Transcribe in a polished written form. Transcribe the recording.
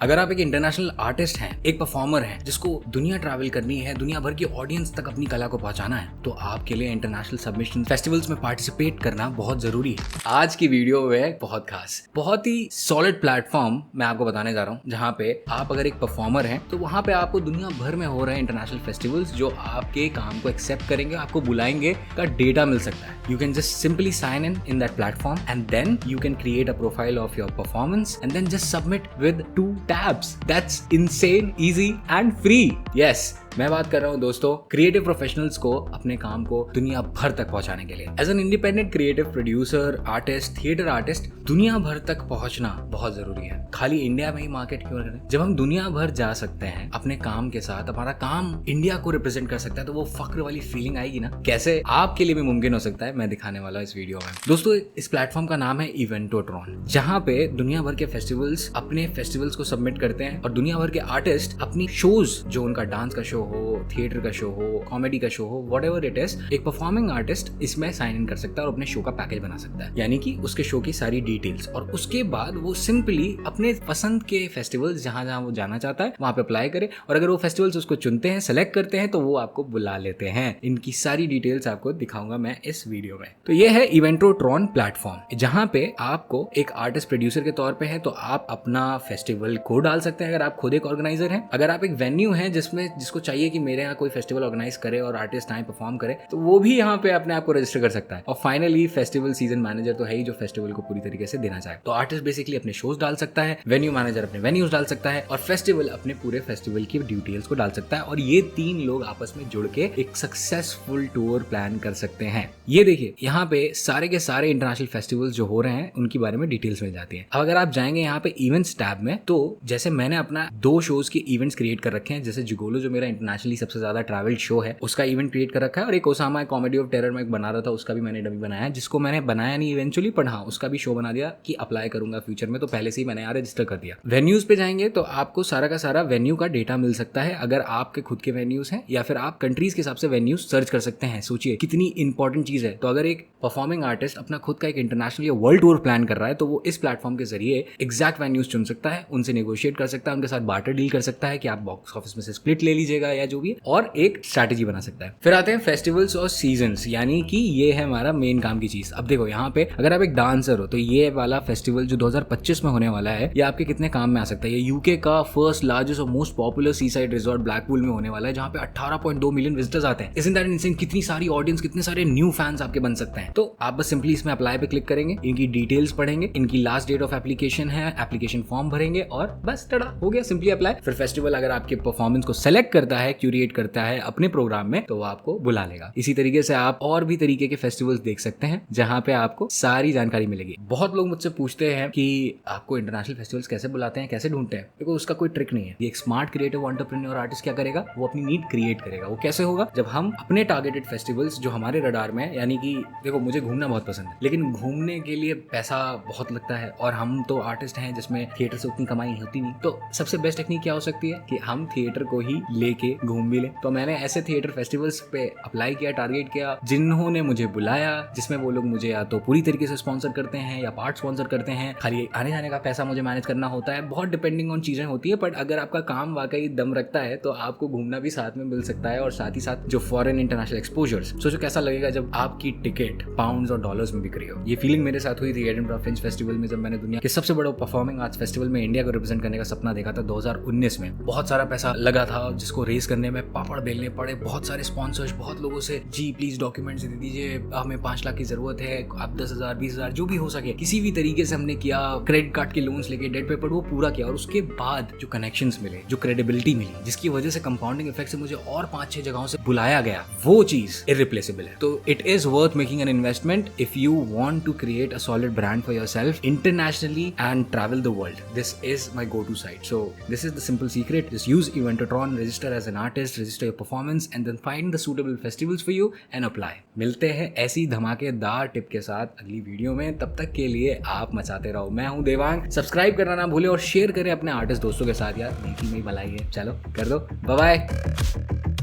अगर आप एक इंटरनेशनल आर्टिस्ट हैं, एक परफॉर्मर हैं जिसको दुनिया ट्रैवल करनी है, दुनिया भर की ऑडियंस तक अपनी कला को पहुंचाना है, तो आपके लिए इंटरनेशनल सबमिशन फेस्टिवल्स में पार्टिसिपेट करना बहुत जरूरी है। आज की वीडियो में बहुत खास, बहुत ही सॉलिड प्लेटफॉर्म मैं आपको बताने जा रहा हूँ, जहाँ पे आप अगर एक परफॉर्मर हैं तो वहाँ पे आपको दुनिया भर में हो रहे इंटरनेशनल फेस्टिवल्स जो आपके काम को एक्सेप्ट करेंगे, आपको बुलाएंगे का डेटा मिल सकता है। You can just simply sign in that platform and then you can create a profile of your performance and then just submit with 2 tabs. That's insane, easy and free. Yes. मैं बात कर रहा हूँ दोस्तों creative professionals को अपने काम को दुनिया भर तक पहुंचाने के लिए। As an independent creative producer, artist, theatre artist, दुनिया भर तक पहुंचना बहुत जरूरी है। खाली इंडिया में ही मार्केट क्यों करें? जब हम दुनिया भर जा सकते हैं अपने काम के साथ, हमारा काम इंडिया को रिप्रेजेंट कर सकता है, तो वो फक्र वाली फीलिंग आएगी ना। कैसे आपके लिए भी मुमकिन हो सकता है, मैं दिखाने वाला हूँ इस वीडियो में। दोस्तों इस प्लेटफॉर्म का नाम है इवेंटोट्रॉन, जहाँ पे दुनिया भर के फेस्टिवल्स अपने फेस्टिवल्स को सबमिट करते हैं और दुनिया भर के आर्टिस्ट अपनी शोज, जो उनका डांस का शो हो, थिएटर का शो हो, कॉमेडी का शो हो, व्हाटएवर इट इज, एक परफॉर्मिंग आर्टिस्ट इसमें साइन इन कर सकता है और अपने शो का पैकेज बना सकता है, यानी कि उसके शो की सारी डिटेल्स। और उसके बाद वो सिंपली अपने पसंद के फेस्टिवल्स जहां जहां वो जाना चाहता है वहां पे अप्लाई करे, और अगर वो फेस्टिवल्स उसको चुनते हैं, सेलेक्ट करते हैं, तो वो आपको बुला लेते हैं। इनकी सारी डिटेल्स आपको दिखाऊंगा मैं इस वीडियो में। तो ये है इवेंटोट्रॉन प्लेटफॉर्म, जहां पे आपको एक आर्टिस्ट प्रोड्यूसर के तौर पे है तो आप अपना फेस्टिवल को डाल सकते हैं अगर आप खुद एक ऑर्गेनाइजर हैं। अगर आप एक वेन्यू है जिसको चाहिए कि मेरे यहाँ कोई फेस्टिवल ऑर्गेनाइज करे और आर्टिस्ट आए परफॉर्म करे, तो वो भी यहाँ पे अपने आप को रजिस्टर कर सकता है। और फाइनली फेस्टिवल सीजन मैनेजर तो है ही, जो फेस्टिवल को पूरी तरीके से देना चाहे। तो आर्टिस्ट बेसिकली अपने शोज डाल सकता है, वेन्यू मैनेजर अपने वेन्यूज डाल सकता है, और फेस्टिवल अपने पूरे फेस्टिवल की डिटेल्स को डाल सकता है। और ये 3 लोग आपस में जुड़ के एक सक्सेसफुल टूर प्लान कर सकते हैं। ये देखिए यहाँ पे सारे के सारे इंटरनेशनल फेस्टिवल्स जो हो रहे हैं उनके बारे में डिटेल्स मिल जाती है। अब अगर आप जाएंगे यहाँ पे इवेंट्स टैब में, तो जैसे मैंने अपना 2 शोज के इवेंट्स क्रिएट कर रखे हैं, जैसे जिगोलो जो मेरा इंटरनेशनली सबसे ज्यादा ट्रैवल शो है, उसका इवेंट क्रिएट कर रखा है, और एक ओसामा कॉमेडी ऑफ टेरर में एक बना रहा था, उसका भी मैंने डमी बनाया, जिसको मैंने बनाया नहीं इवेंचुअली, पर हाँ उसका भी शो बना दिया कि अप्लाई करूंगा फ्यूचर में, तो पहले से ही मैंने यहाँ रजिस्टर कर दिया। वेन्यूज पे जाएंगे तो आपको सारा का सारा वेन्यू का डेटा मिल सकता है, अगर आपके खुद के वेन्यूज हैं, या फिर आप कंट्रीज के हिसाब से वेन्यूज सर्च कर सकते हैं। सोचिए कितनी इंपॉर्टेंट चीज है। तो अगर एक परफॉर्मिंग आर्टिस्ट अपना खुद का एक इंटरनेशनल या वर्ल्ड टूर प्लान कर रहा है, तो वो इस प्लेटफॉर्म के जरिए एग्जैक्ट वेन्यूज चुन सकता है, उनसे नेगोशिएट कर सकता है, उनके साथ बार्टर डील कर सकता है कि आप बॉक्स ऑफिस में से स्प्लिट ले लीजिएगा या जो भी, और एक स्ट्रैटेजी बना सकता है। फिर आते हैं फेस्टिवल्स और सीजन्स, यानी कि ये है हमारा मेन काम की चीज। अब देखो यहाँ पे अगर आप एक डांसर हो, तो ये वाला फेस्टिवल जो 2025 में होने वाला है, ये आपके कितने काम में आ सकता है। ये यूके का फर्स्ट लार्जेस्ट और मोस्ट पॉपुलर सी साइड रिजॉर्ट ब्लैकपूल में होने वाला है, जहाँ पे 18.2 मिलियन विजिटर्स आते हैं। इसमें दैट इनसेन, कितनी सारी ऑडियंस, कितने सारे न्यू फैंस आपके बन सकते हैं। तो आप बस सिंपली इसमें अप्लाई पे क्लिक करेंगे, इनकी डिटेल्स पढ़ेंगे, इनकी लास्ट डेट ऑफ एप्लीकेशन है, एप्लीकेशन फॉर्म भरेंगे, और बस टड़ा हो गया, सिंपली अप्लाई। फिर फेस्टिवल अगर आपके परफॉर्मेंस को सेलेक्ट करता है, क्यूरेट करता है अपने प्रोग्राम में, तो वो आपको बुला लेगा। इसी तरीके से आप और भी तरीके के फेस्टिवल्स देख सकते हैं, जहां पे आपको सारी जानकारी मिलेगी। बहुत लोग मुझसे पूछते हैं कि आपको इंटरनेशनल फेस्टिवल्स कैसे बुलाते हैं, कैसे ढूंढते हैं। देखो उसका कोई ट्रिक नहीं है। ये एक स्मार्ट क्रिएटिव एंटरप्रेन्योर आर्टिस्ट क्या करेगा, वो अपनी नीड क्रिएट करेगा। वो कैसे होगा, जब हम अपने टारगेटेड फेस्टिवल्स जो हमारे रडार में, यानी कि देखो मुझे घूमना बहुत पसंद है, लेकिन घूमने के लिए पैसा बहुत लगता है, और हम तो आर्टिस्ट हैं जिसमें थिएटर से उतनी कमाई होती नहीं। तो सबसे बेस्ट टेक्निक क्या हो सकती है कि हम थिएटर को ही लेके घूम भी लें। तो मैंने ऐसे थिएटर फेस्टिवल्स पे अप्लाई किया, टारगेट किया, जिन्होंने मुझे बुलाया, जिसमें वो लोग मुझे या तो पूरी तरीके से स्पॉन्सर करते हैं या पार्ट स्पॉन्सर करते हैं, खाली आने जाने का पैसा मुझे मैनेज करना होता है। बहुत डिपेंडिंग ऑन चीजें होती है, बट अगर आपका काम वाकई दम रखता है तो आपको घूमना भी साथ में मिल सकता है, और साथ ही साथ जो फॉरेन इंटरनेशनल एक्सपोजर्स, सोचो कैसा लगेगा जब आपकी टिकट पाउंड्स और डॉलर्स में बिक रही हो। ये फीलिंग मेरे साथ हुई थी एडिनबरा फ्रिंज फेस्टिवल में, जब मैंने दुनिया के सबसे बड़े परफॉर्मिंग आर्ट्स फेस्टिवल में इंडिया को रिप्रेजेंट करने का सपना देखा था 2019 में। बहुत सारा पैसा लगा था, जिसको रेस करने में पापड़ बेलने पड़े, बहुत सारे स्पॉन्सर्स, बहुत लोगों से जी प्लीज डॉक्यूमेंट्स दे दीजिए, हमें 5 लाख की जरूरत है, आप 10,000 20,000 जो भी हो सके, किसी भी तरीके से हमने किया। क्रेडिट कार्ड के लोन्स लेके, डेट पेपर, वो पूरा किया। और उसके बाद जो कनेक्शंस मिले, जो क्रेडिबिलिटी मिली, जिसकी वजह से कंपाउंडिंग इफेक्ट से मुझे और 5-6 जगहों से बुलाया गया, वो चीज इररिप्लेसेबल है। तो it is worth making an investment if you want to create a solid brand for yourself internationally and travel the world. This is my go to site. So this is the simple secret. Just use Eventotron, register as an artist, register your performance, and then find the suitable festivals for you and apply. मिलते हैं ऐसी धमाकेदार tip के साथ अगली video में। तब तक के लिए आप मचाते रहो। मैं हूं देवांग। सब्सक्राइब करना ना भूले और शेयर करें अपने आर्टिस्ट दोस्तों के साथ। यार नेकी में ही भलाई है। चलो कर दो। Bye bye.